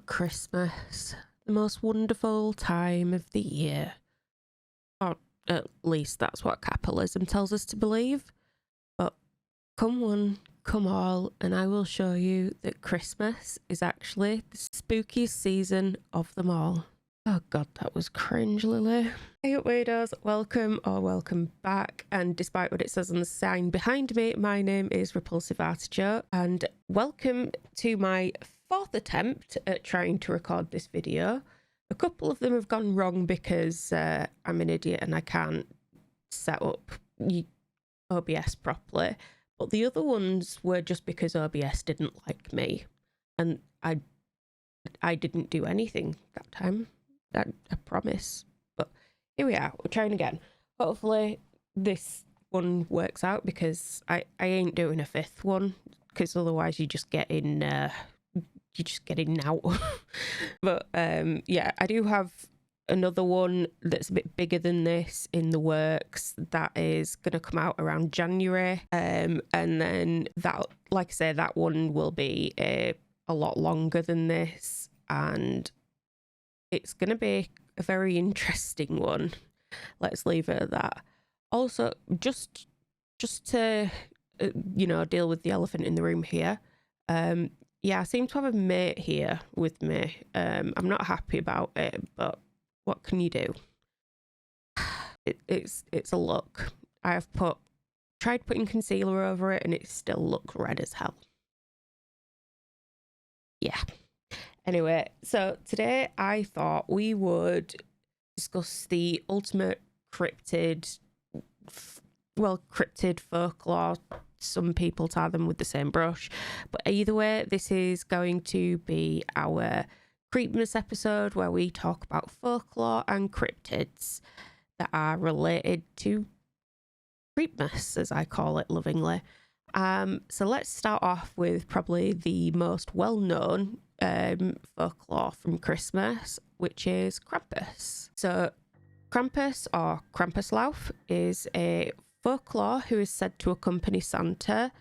Christmas, the most wonderful time of the year. Or at least that's what capitalism tells us to believe. But come one, come all, and I will show you that Christmas is actually the spookiest season of them all. Oh god, that was cringe, Lily. Hey up weirdos, welcome back, and despite what it says on the sign behind me, my name is Repulsive Artichoke, and welcome to my fourth attempt at trying to record this video. A couple of them have gone wrong because I'm an idiot and I can't set up OBS properly, but the other ones were just because OBS didn't like me, and I didn't do anything that time. I promise. But here we are, we're trying again. Hopefully this one works out, because I ain't doing a fifth one, because otherwise you just get in now. But yeah, I do have another one that's a bit bigger than this in the works that is going to come out around January, and then that, like I say, that one will be a lot longer than this, and it's going to be a very interesting one. Let's leave it at that. Also, just to deal with the elephant in the room here, yeah, I seem to have a mate here with me. I'm not happy about it, but what can you do? It's a look. I have tried putting concealer over it and it still looks red as hell. Yeah. Anyway, so today I thought we would discuss the ultimate cryptid folklore. Some people tie them with the same brush, but either way, this is going to be our Creepmas episode, where we talk about folklore and cryptids that are related to Creepmas, as I call it lovingly. So let's start off with probably the most well-known folklore from Christmas, which is Krampus. So Krampus, or Krampuslauf, is a folklore who is said to accompany Santa.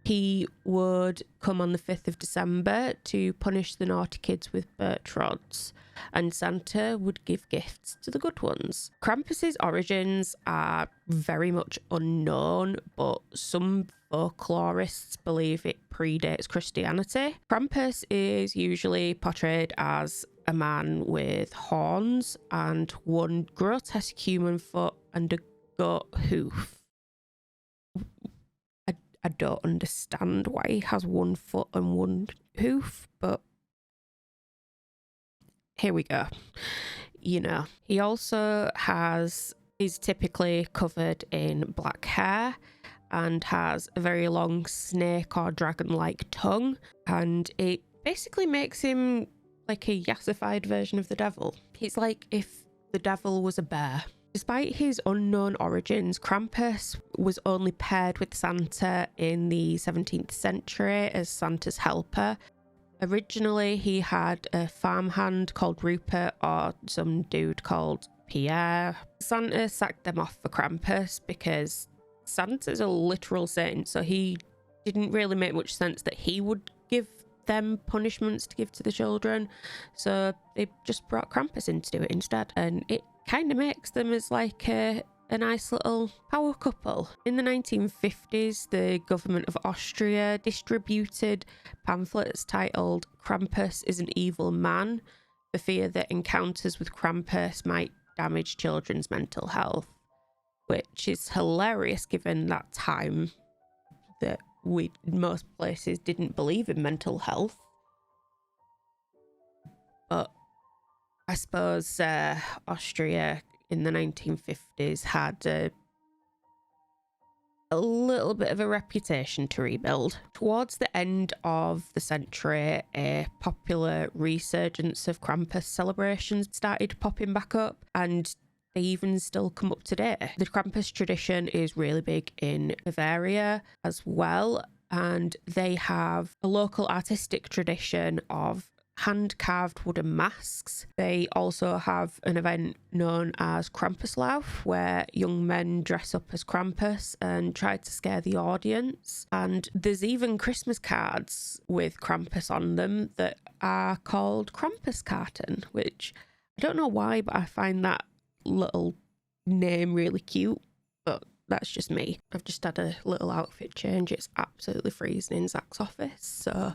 He would come on the 5th of December to punish the naughty kids with birch rods, and Santa would give gifts to the good ones. Krampus's origins are very much unknown, but some folklorists believe it predates Christianity. Krampus is usually portrayed as a man with horns and one grotesque human foot and a goat hoof. I don't understand why he has one foot and one hoof, but here we go. He also is typically covered in black hair and has a very long snake or dragon-like tongue, and it basically makes him like a yassified version of the devil. He's like if the devil was a bear. Despite his unknown origins, Krampus was only paired with Santa in the 17th century as Santa's helper. Originally, he had a farmhand called Rupert, or some dude called Pierre. Santa sacked them off for Krampus because Santa's a literal saint, so he didn't really make much sense that he would give them punishments to give to the children. So they just brought Krampus in to do it instead, and it kind of makes them as like a nice little power couple. In the 1950s, the government of Austria distributed pamphlets titled "Krampus is an Evil Man," for fear that encounters with Krampus might damage children's mental health, which is hilarious given that time that most places didn't believe in mental health. But I suppose Austria in the 1950s had a little bit of a reputation to rebuild. Towards the end of the century, a popular resurgence of Krampus celebrations started popping back up, and they even still come up today. The Krampus tradition is really big in Bavaria as well, and they have a local artistic tradition of hand-carved wooden masks. They also have an event known as Krampus, where young men dress up as Krampus and try to scare the audience. And there's even Christmas cards with Krampus on them that are called Krampus carton, which I don't know why, but I find that little name really cute. But that's just me. I've just had a little outfit change. It's absolutely freezing in Zach's office, so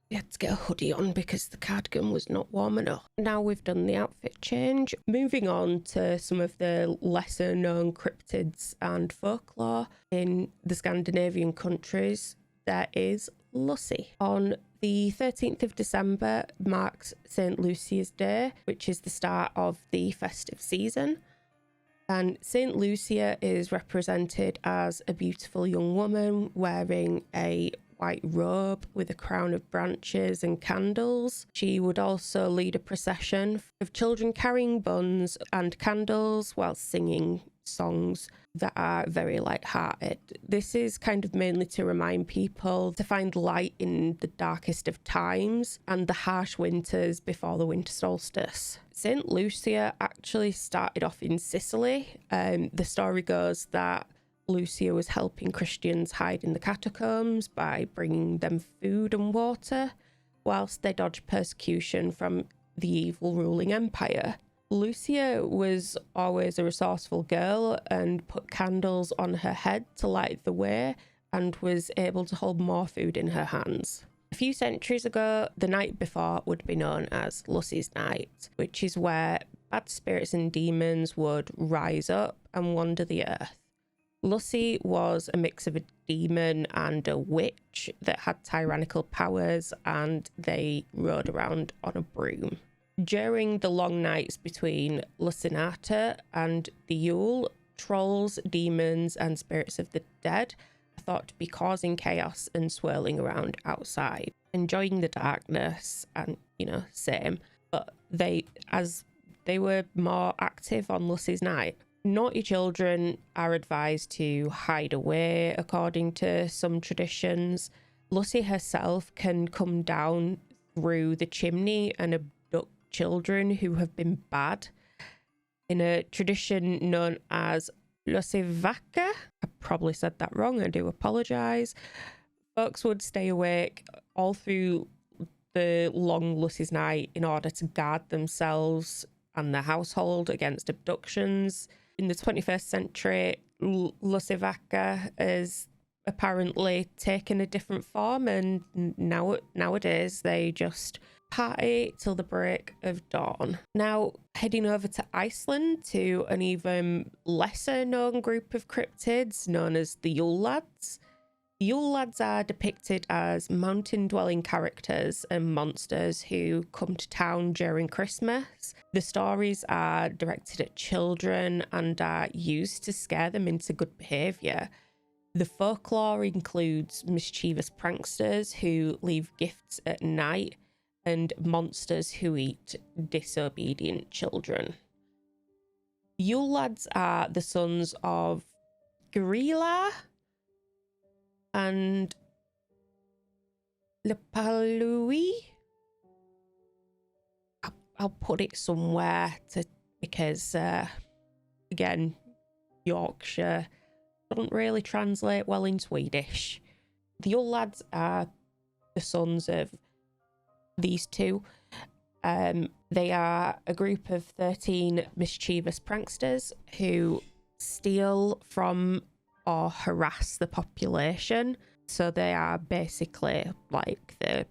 we had to get a hoodie on because the cardigan was not warm enough. Now we've done the outfit change, moving on to some of the lesser known cryptids and folklore in the Scandinavian countries. There is Lucy. On the 13th of December marks St. Lucia's Day, which is the start of the festive season. And St. Lucia is represented as a beautiful young woman wearing a white robe with a crown of branches and candles. She would also lead a procession of children carrying buns and candles while singing songs that are very light-hearted. This is kind of mainly to remind people to find light in the darkest of times and the harsh winters before the winter solstice. St. Lucia actually started off in Sicily. The story goes that Lucia was helping Christians hide in the catacombs by bringing them food and water, whilst they dodged persecution from the evil ruling empire. Lucia was always a resourceful girl and put candles on her head to light the way, and was able to hold more food in her hands. A few centuries ago, the night before would be known as Lucy's Night, which is where bad spirits and demons would rise up and wander the earth. Lucy was a mix of a demon and a witch that had tyrannical powers, and they rode around on a broom. During the long nights between Lucinata and the Yule, trolls, demons, and spirits of the dead are thought to be causing chaos and swirling around outside, enjoying the darkness and, same. But as they were more active on Lucy's Night, naughty children are advised to hide away, according to some traditions. Lucy herself can come down through the chimney and abduct children who have been bad. In a tradition known as Lucivaka, I probably said that wrong, I do apologise, folks would stay awake all through the long Lucy's Night in order to guard themselves and their household against abductions. In the 21st century, Lucivaka is apparently taken a different form, and nowadays they just party till the break of dawn. Now, heading over to Iceland to an even lesser known group of cryptids known as the Yule Lads. The Yule Lads are depicted as mountain-dwelling characters and monsters who come to town during Christmas. The stories are directed at children and are used to scare them into good behaviour. The folklore includes mischievous pranksters who leave gifts at night and monsters who eat disobedient children. Yule Lads are the sons of Grilla and Lepalui. I'll put it somewhere because again, Yorkshire doesn't really translate well in Swedish. The Yule Lads are the sons of these two. They are a group of 13 mischievous pranksters who steal from or harass the population. So they are basically like the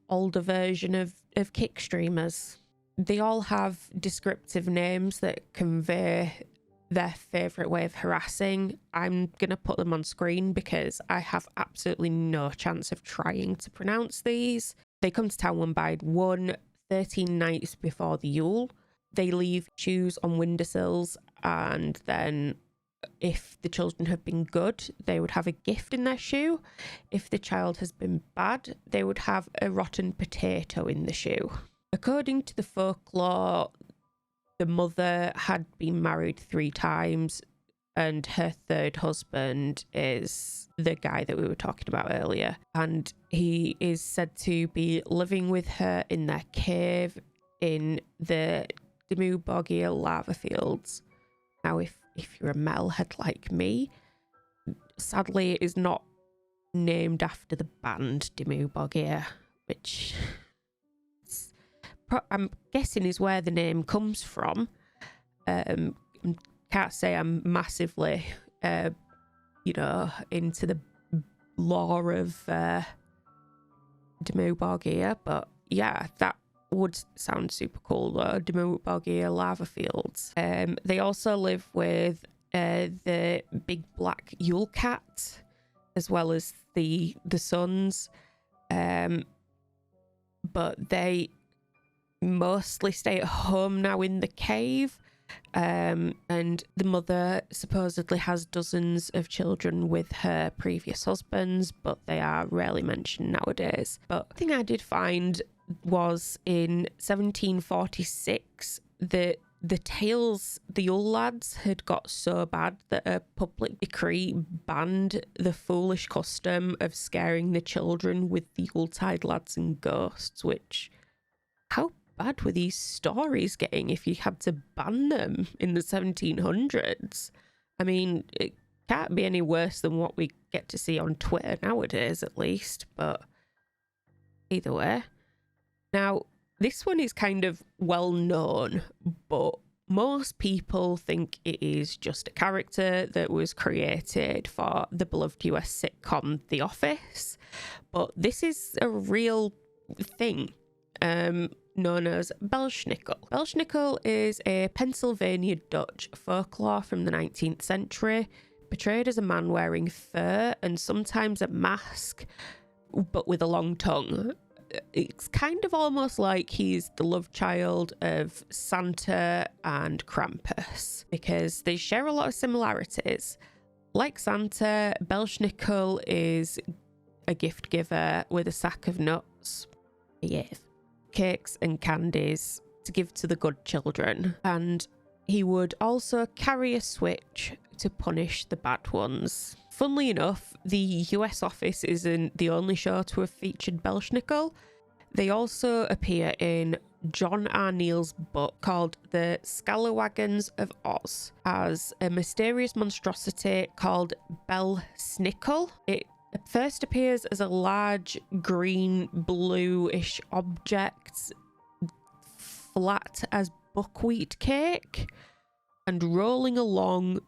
older version of kick streamers. They all have descriptive names that convey their favourite way of harassing. I'm going to put them on screen because I have absolutely no chance of trying to pronounce these. They come to town one by one, 13 nights before the Yule. They leave shoes on windowsills, and then if the children have been good, they would have a gift in their shoe. If the child has been bad, they would have a rotten potato in the shoe. According to the folklore, the mother had been married 3 times and her third husband is the guy that we were talking about earlier. And he is said to be living with her in their cave in the Dimmu Borgir lava fields. Now, if you're a metalhead like me, sadly it is not named after the band Dimmu Borgir, which I'm guessing is where the name comes from. Can't say I'm massively, into the lore of Dimmu Borgir, but yeah, that would sound super cool though. Dimmu Borgir lava fields. They also live with the big black Yule cat, as well as the sons, but they mostly stay at home now in the cave. And the mother supposedly has dozens of children with her previous husbands, but they are rarely mentioned nowadays. But the thing I did find was in 1746, the tales, the Yule lads had got so bad that a public decree banned the foolish custom of scaring the children with the Yuletide lads and ghosts, which, how bad were these stories getting if you had to ban them in the 1700s? I mean, it can't be any worse than what we get to see on Twitter nowadays, at least, but either way. Now, this one is kind of well known, but most people think it is just a character that was created for the beloved US sitcom The Office, but this is a real thing. Known as Belsnickel. Belsnickel is a Pennsylvania Dutch folklore from the 19th century, portrayed as a man wearing fur and sometimes a mask, but with a long tongue. It's kind of almost like he's the love child of Santa and Krampus, because they share a lot of similarities. Like Santa, Belsnickel is a gift giver with a sack of nuts. Yes. Cakes and candies to give to the good children, and he would also carry a switch to punish the bad ones. Funnily enough, the US Office isn't the only show to have featured Belsnickel. They also appear in John R. Neal's book called The Scalawagons of Oz as a mysterious monstrosity called Belsnickel. It first appears as a large green bluish object, flat as buckwheat cake, and rolling along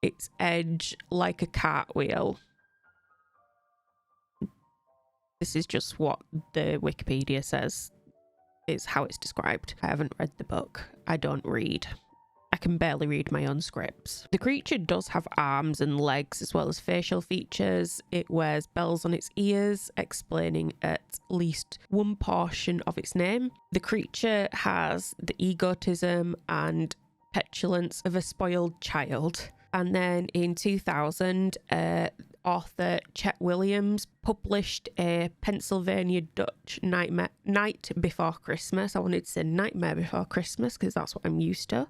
its edge like a cartwheel. This is just what the Wikipedia says is how it's described. I haven't read the book. I don't read. I can barely read my own scripts. The creature does have arms and legs as well as facial features. It wears bells on its ears, explaining at least one portion of its name. The creature has the egotism and petulance of a spoiled child. And then in 2000, author Chet Williams published a Pennsylvania Dutch Night Before Christmas. I wanted to say Nightmare Before Christmas because that's what I'm used to.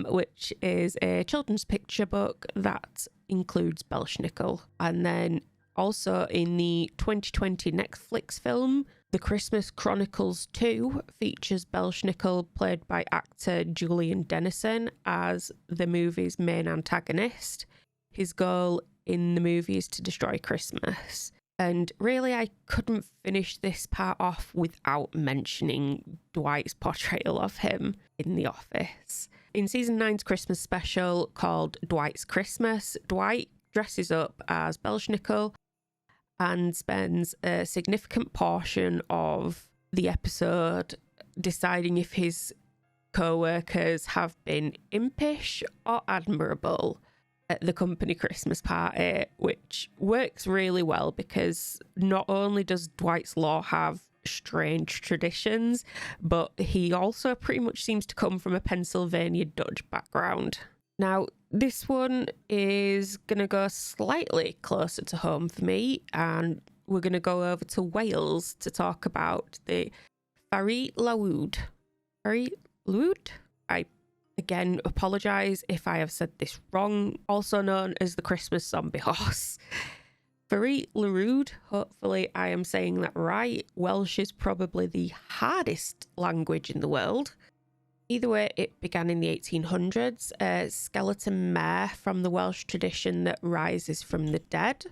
Which is a children's picture book that includes Belsnickel. And then also in the 2020 Netflix film, The Christmas Chronicles 2 features Belsnickel, played by actor Julian Dennison, as the movie's main antagonist. His goal in the movie is to destroy Christmas. And really, I couldn't finish this part off without mentioning Dwight's portrayal of him in The Office. In season 9's Christmas special called Dwight's Christmas, Dwight dresses up as Belsnickel and spends a significant portion of the episode deciding if his co-workers have been impish or admirable at the company Christmas party, which works really well because not only does Dwight's law have strange traditions, but he also pretty much seems to come from a Pennsylvania Dutch background. Now, this one is going to go slightly closer to home for me, and we're going to go over to Wales to talk about the Mari Lwyd. Mari Lwyd? I Again, apologise if I have said this wrong, also known as the Christmas zombie horse. Mari Lwyd, hopefully I am saying that right. Welsh is probably the hardest language in the world. Either way, it began in the 1800s, a skeleton mare from the Welsh tradition that rises from the dead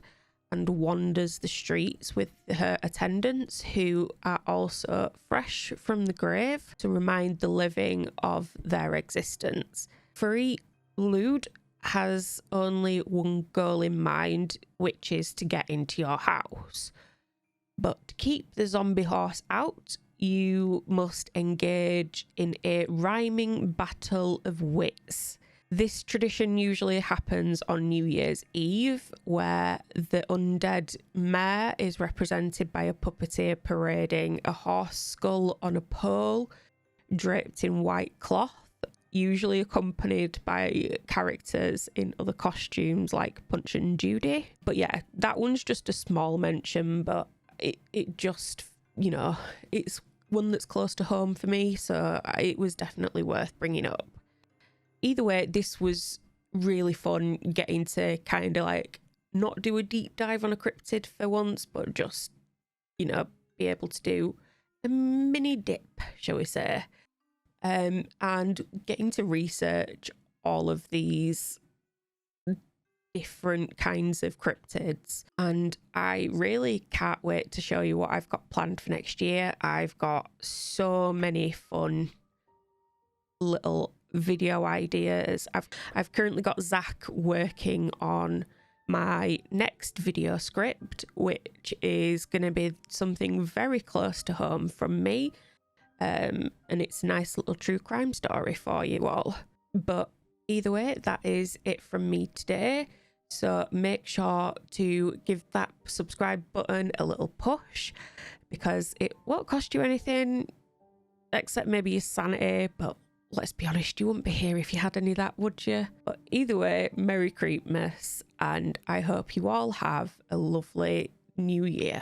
and wanders the streets with her attendants, who are also fresh from the grave to remind the living of their existence. Mari Lwyd has only one goal in mind, which is to get into your house. But to keep the zombie horse out, you must engage in a rhyming battle of wits. This tradition usually happens on New Year's Eve, where the undead mare is represented by a puppeteer parading a horse skull on a pole, draped in white cloth, usually accompanied by characters in other costumes like Punch and Judy. But yeah, that one's just a small mention, but it just, you know, it's one that's close to home for me, so it was definitely worth bringing up. Either way, this was really fun getting to kind of like not do a deep dive on a cryptid for once, but just, you know, be able to do a mini dip, shall we say. And getting to research all of these different kinds of cryptids. And I really can't wait to show you what I've got planned for next year. I've got so many fun little video ideas. I've currently got Zach working on my next video script, which is going to be something very close to home from me. And it's a nice little true crime story for you all. But either way, that is it from me today. So make sure to give that subscribe button a little push, because it won't cost you anything except maybe your sanity. But let's be honest, you wouldn't be here if you had any of that, would you? But either way, Merry Creepmas, and I hope you all have a lovely new year.